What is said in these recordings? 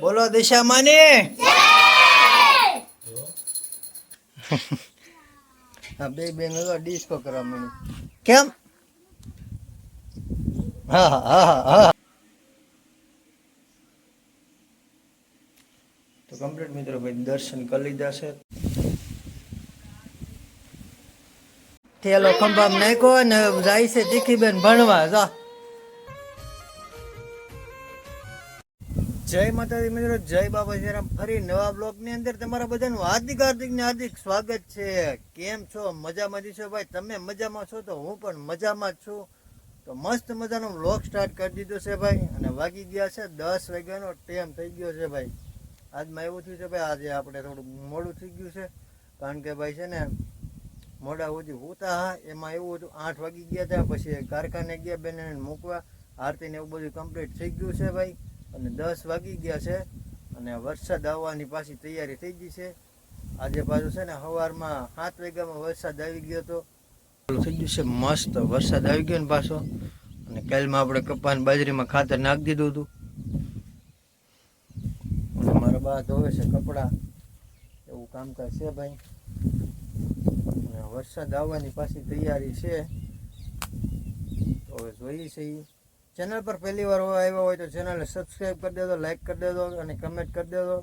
બોલો દિશા માની હા બે બેન ડિસ્કો કરવા માંડી કેમ હા હા હા હા તો કમ્પ્લીટ મિત્રો ભાઈ દર્શન કરી લીધા છે થેલો ખંભામ નાખ્યો ને જાય છે તીખીબેન ભણવા જા જય માતાજી મિત્રો જય બાબા શ્રીરામ ફરી નવા બ્લોગ ની અંદર તમારા બધાનું હાર્દિક હાર્દિક સ્વાગત છે કેમ છો મજામાં છો ભાઈ તમે મજામાં છો તો હું પણ મજામાં જ છું તો મસ્ત મજાનો બ્લોગ સ્ટાર્ટ કરી દીધો છે ભાઈ અને વાગી ગયા છે 10 વાગ્યાનો ટાઈમ થઈ ગયો છે ભાઈ આજમાં એવું થયું છે ભાઈ આજે આપણે થોડું મોડું થઈ ગયું છે કારણ કે ભાઈ છે ને મોડા સુધી હોતા હા એમાં એવું હતું 8 વાગી ગયા હતા પછી કારખાને ગયા બેને મૂકવા આરતી ને એવું બધું કમ્પ્લીટ થઈ ગયું છે ભાઈ અને 10 વાગી ગયા છે અને વરસાદ આવવાની પાછી તૈયારી થઈ ગઈ છે આજે પાછું છે ને સવારમાં 7 વાગ્યામાં વરસાદ આવી ગયો હતો થઈ ગયું છે મસ્ત વરસાદ આવી ગયો ને પાછો અને કાલમાં આપણે કપાસ બાજરીમાં ખાતર નાખી દીધું હતું અને મારા બા ધોવે છે કપડાં એવું કામકાજ છે ભાઈ અને વરસાદ આવવાની પાછી તૈયારી છે તો હવે જોઈએ છીએ ચેનલ પર પહેલી વાર આવ્યા હોય તો ચેનલને સબસ્ક્રાઈબ કરી દેજો લાઈક કરી દેજો અને કમેન્ટ કરી દેજો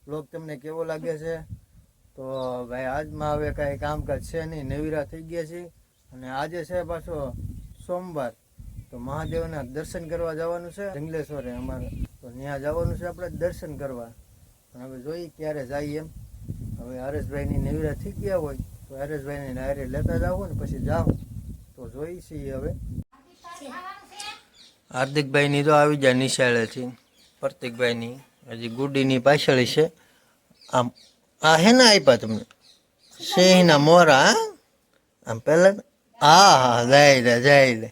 બ્લોગ તમને કેવો લાગે છે તો ભાઈ આજમાં હવે કાંઈ કામકાજ છે નહીં નવીરા થઈ ગયા છે અને આજે છે પાછો સોમવાર તો મહાદેવના દર્શન કરવા જવાનું છે જંગલેશ્વરે અમારે તો ત્યાં જવાનું છે આપણે દર્શન કરવા પણ હવે જોઈએ ક્યારે જઈએ એમ હવે હરેશભાઈની નવીરા થઈ ગયા હોય તો હરેશભાઈને ડાયરે લેતા જાવ ને પછી જાઓ તો જોઈ છીએ હવે હાર્દિકભાઈની તો આવી જાય નિશાળેથી પ્રતિકભાઈની હજી ગુડીની પાછળ છે આમ આ હે ને આપ્યા તમને સિંહના મોરા આમ પહેલાં હા હા જાય લે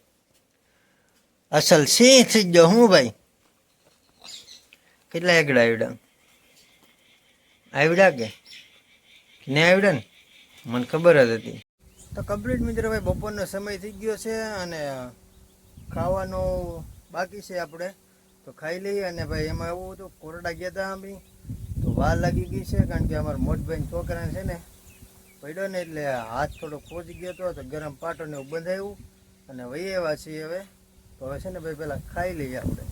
અસલ સિંહ થઈ ગયો હું ભાઈ કેટલા એકડા આવડ્યા કે ને આવડ્યા ને મને ખબર જ હતી તો કમ્પ્લીટ મિત્રો ભાઈ બપોરનો સમય થઈ ગયો છે અને ખાવાનું બાકી છે આપણે તો ખાઈ લઈએ અને ભાઈ એમાં એવું હતું કોરડા ગયા હતા અમે તો વાર લાગી ગઈ છે કારણ કે અમારા મોટભાઈ છોકરાને છે ને પડ્યો ને એટલે હાથ થોડો ખોજી ગયો હતો તો ગરમ પાટોને એવું બંધાયું અને વહી એવા છીએ હવે તો હવે છે ને ભાઈ પહેલાં ખાઈ લઈએ આપણે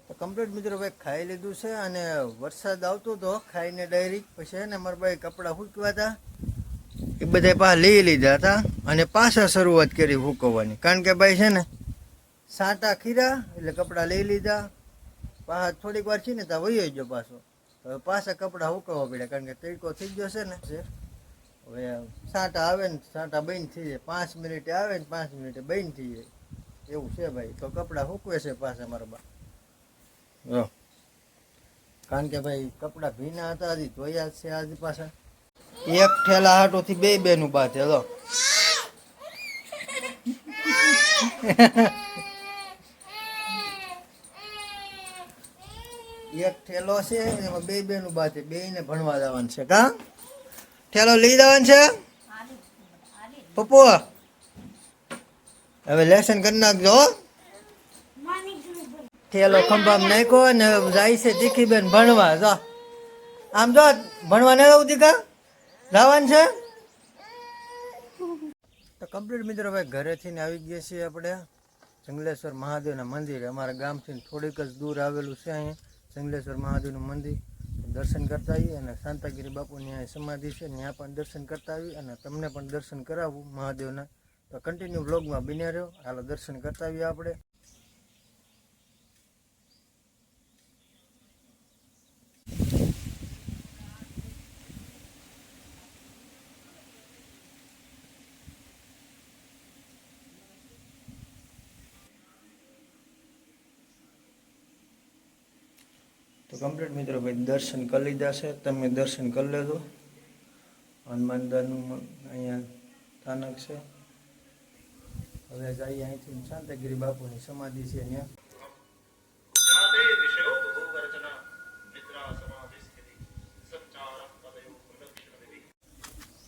તો કમ્પ્લીટ મિત્રો ભાઈ ખાઈ લીધું છે અને વરસાદ આવતો હતો ખાઈને ડાયરેક્ટ પછી છે ને અમારા ભાઈ કપડાં સૂકવા હતા એ બધા પાછા લઈ લીધા હતા અને પાછા શરૂઆત કરી સૂકવવાની કારણ કે ભાઈ છે ને સાંટા ખીરા એટલે કપડાં લઈ લીધા પાછા થોડીક વાર છે ને ત્યાં વહી ગયો પાછો હવે પાછા કપડાં સુકવવા પડ્યા કારણ કે તડકો થઈ ગયો છે ને હવે સાંટા આવે ને સાંટા બંધ થઈ જાય 5 મિનિટે આવે ને 5 મિનિટે બંધ થઈ જાય એવું છે ભાઈ તો કપડાં સૂકવે છે પાછા મારા બા કારણ કે ભાઈ કપડાં ભીના હતા હજી ધોયા છે આજે પાછા એક ઠેલા હાટોથી બે બેનું બાથે હલો એક ઠેલો છે એમાં બે બેનું બાથે બેયને ભણવા જવાનું છે કા ઠેલો લઈ જવાનું છે પપ્પુ હવે લેસન કરી નાખજો ઠેલો ખંભામ નાખ્યો ને જાય છે તીખીબેન ભણવા જા આમ જો ભણવા નહીં આવતી કા જવાનું છે તો કમ્પ્લીટ મિત્રો ભાઈ ઘરેથી ને આવી ગયા છીએ આપણે જંગલેશ્વર મહાદેવના મંદિરે અમારા ગામથી થોડીક જ દૂર આવેલું છે અહીંયા જંગલેશ્વર મહાદેવનું મંદિર દર્શન કરતા આવીએ અને શાંતાગીરી બાપુની અહીંયા સમાધિ છે ત્યાં પણ દર્શન કરતા આવી અને તમને પણ દર્શન કરાવવું મહાદેવના તો કન્ટિન્યુ બ્લોગમાં બન્યા રહ્યો હાલો દર્શન કરતા આવીએ આપણે તો કમ્પ્લીટ મિત્રો ભાઈ દર્શન કરી લીધા છે તમે દર્શન કરી લેજો હનુમાનદાનું અહીંયા સ્થાનક છે હવે જઈએ અહીંથી શાંતાગીરી બાપુની સમાધિ છે ત્યાં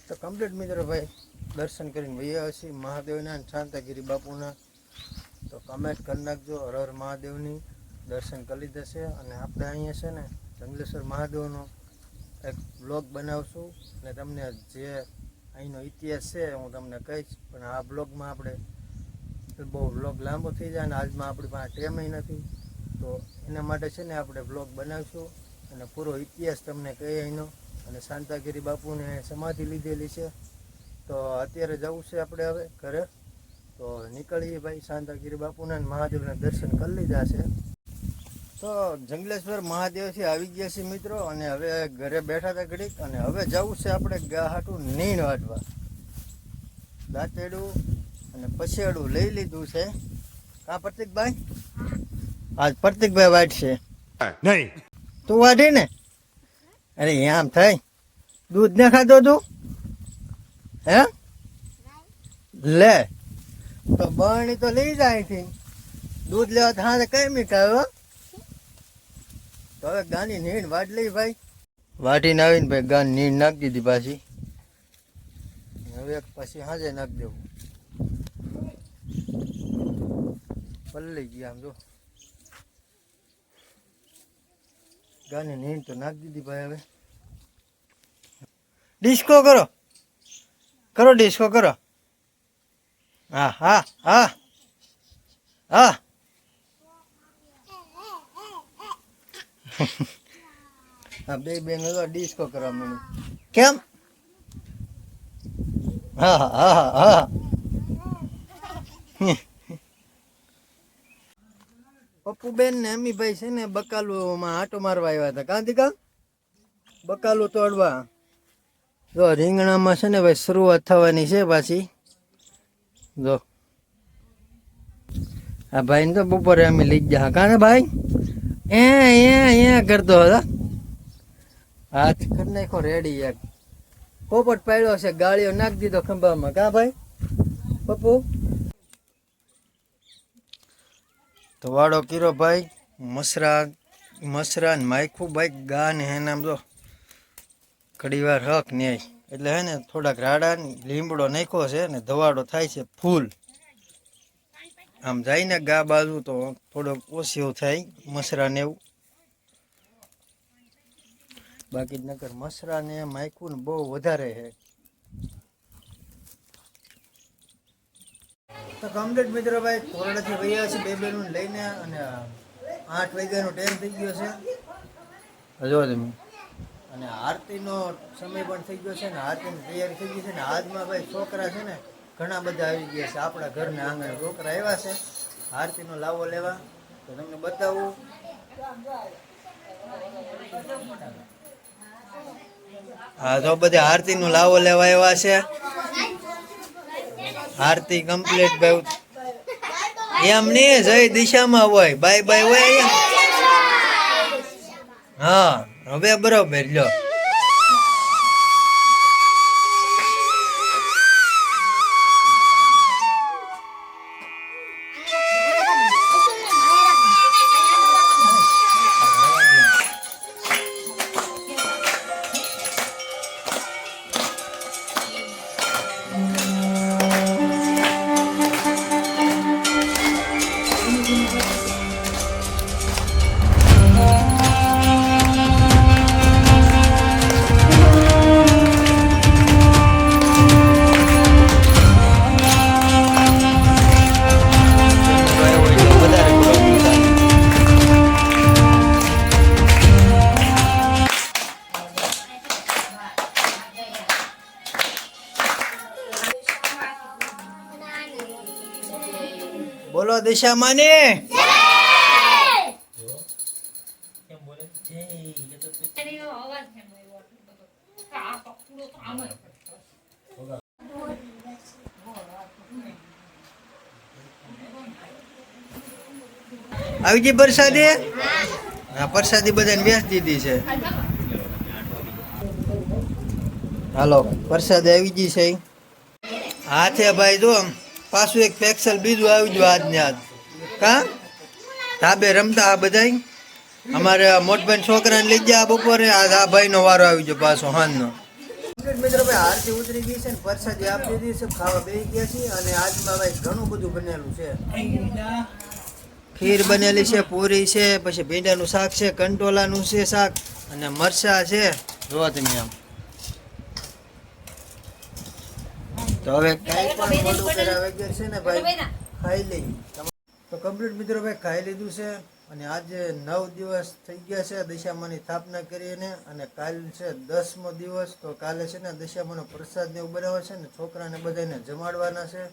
તો કમ્પ્લીટ મિત્રો ભાઈ દર્શન કરીને વૈયા છીએ મહાદેવના શાંતાગીરી બાપુના તો કમેન્ટ કરી નાખજો હર હર મહાદેવની દર્શન કરી લીધા છે અને આપણે અહીંયા છે ને જંગલેશ્વર મહાદેવનો એક બ્લોગ બનાવશું અને તમને જે અહીંનો ઇતિહાસ છે હું તમને કહીશ. પણ આ બ્લોગમાં આપણે બહુ બ્લોગ લાંબો થઈ જાય અને આજમાં આપણી પાસે ટાઈમ નથી, તો એના માટે છે ને આપણે બ્લોગ બનાવીશું અને પૂરો ઇતિહાસ તમને કહીએ અહીંનો. અને શાંતાગીરી બાપુને સમાધિ લીધેલી છે, તો અત્યારે જવું છે આપણે હવે ઘરે. તો નીકળીએ ભાઈ, શાંતાગીરી બાપુના મહાદેવના દર્શન કરી લીધા છે. તો જંગલેશ્વર મહાદેવથી આવી ગયા છીએ મિત્રો, અને હવે ઘરે બેઠા હતા ઘડીક, અને હવે જવું છે આપણે ગાહાટું નીણ વાટવા. દાંતેડું અને પછેડું લઈ લીધું છે. કા પ્રતિકભાઈ? આજ પ્રતિકભાઈ વાટશે નહીં, તું વાટી ને? અરે આમ થાય, દૂધ ને ખાધો તું? હે લે તો બરણી તો લઈ જાય અહીંથી, દૂધ લેવા તો હા કઈ મીઠા. તો હવે ગાની નીણ વાટ લઈ ભાઈ. વાટીને આવીને ભાઈ ગાની નીણ નાખી દીધી પાછી. હવે પછી હાજે નાખી દેવું. પલ્લી ગયા આમ જો, ગાની નીણ તો નાખી દીધી ભાઈ. હવે ડિસ્કો કરો, કરો ડિસ્કો કરો. હા હા હા હા. હા બે બેન ડિસ્કો કરવા માંડી. કેમ? હા હા હા હા. પપ્પુ બેન ને અમીભાઈ છે ને બકાલુમાં આટો મારવા આવ્યા હતા. કાં દીકા બકાલું તોડવા. જો રીંગણામાં છે ને ભાઈ શરૂઆત થવાની છે પાછી. જો આ ભાઈ ને તો બપોરે અમે લઈ ગયા. કાને ભાઈ એ કરતો હતા, હાથ કરી નાખો રેડી. એક પોપટ પાડ્યો છે, ગાળીઓ નાખી દીધો ખંભામાં. કા ભાઈ પપ્પુ? તો વાડો કીરો ભાઈ, મસરા ને માયખું ભાઈ ગા ને હે નામ જો ઘડી વાર હક ન્યાય એટલે હે ને થોડાક રાડા લીમડો નાખ્યો છે ને ધવાડો થાય છે ફૂલ. આમ જાય ને ગા બાજુ તો થોડોક ઓછું થાય મસરા ને એવું. બાકી નકર મસરા ને માયખું ને બહુ વધારે છે. તો કમ્પ્લીટ મિત્રો ભાઈ કોરડાથી વૈયા છે બે બેનું લઈને, અને 8 વાગ્યાનો ટાઈમ થઈ ગયો છે. જો તમે, અને આરતીનો સમય પણ થઈ ગયો છે ને આરતીની તૈયારી થઈ ગઈ છે. ને આજમાં ભાઈ છોકરા છે ને ઘણા બધા આવી ગયા છે આપણા ઘરના આંગણે. છોકરા આવ્યા છે આરતીનો લાવો લેવા, તો તમને બતાવું. હા તો બધા આરતીનો લાવો લેવા આવ્યા છે. આરતી કમ્પ્લીટ ભાઈ. એમ નહીં, જય દિશામાં હોય, બાય બાય હોય. હા હવે બરોબર લ્યો. બોલો દિશામાને. આવી ગઈ પ્રસાદી? હા પ્રસાદી બધાને વેચી દીધી છે. હાલો પ્રસાદી આવી ગઈ છે. હા છે ભાઈ, જો પાછું એક પેક્સલ બીજું આવી ગયું આજને આજ. કા ધાબે રમતા આ બધા અમારે મોટભાઈ છોકરાને લઈ ગયા બપોરે. આજ આ ભાઈ નો વારો આવી ગયો પાછો હાંજનો. મિત્રો ભાઈ આરતી ઉતરી ગઈ છે ને પ્રસાદી આપી દીધી છે, ખાવા બેસી ગયા છીએ. અને આજમાં ભાઈ ઘણું બધું બનેલું છે. ખીર બનેલી છે, પૂરી છે, પછી ભીંડાનું શાક છે, કંટોલાનું છે શાક અને મરચાં છે. જોવા તમે આમ તો હવે કઈ પણ મોડું કર્યા વગર છે ને ભાઈ ખાઈ લઈ. તો કમ્પ્લીટ મિત્રો ભાઈ ખાઈ લીધું છે અને આજે 9 દિવસ થઈ ગયા છે દશામાની સ્થાપના કરીને અને કાલ છે 10મો દિવસ. તો કાલે છે ને દશામાનો પ્રસાદ ને એવું બનાવે છે ને છોકરાને બધાને જમાડવાના છે.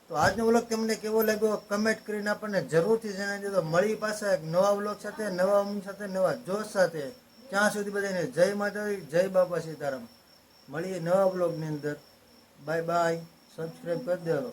તો આજનો વ્લોગ તમને કેવો લાગ્યો કમેન્ટ કરીને આપણને જરૂરથી જણાવી દેજો. મળી પાછા એક નવા વ્લોગ સાથે, નવા ઉમંગ સાથે, નવા જોશ સાથે. ત્યાં સુધી બધાને જય માતાજી, જય બાપા સીતારામ. મળીએ નવા વ્લોગની અંદર. Bye bye. સબસ્ક્રાઈબ કરી દેજો.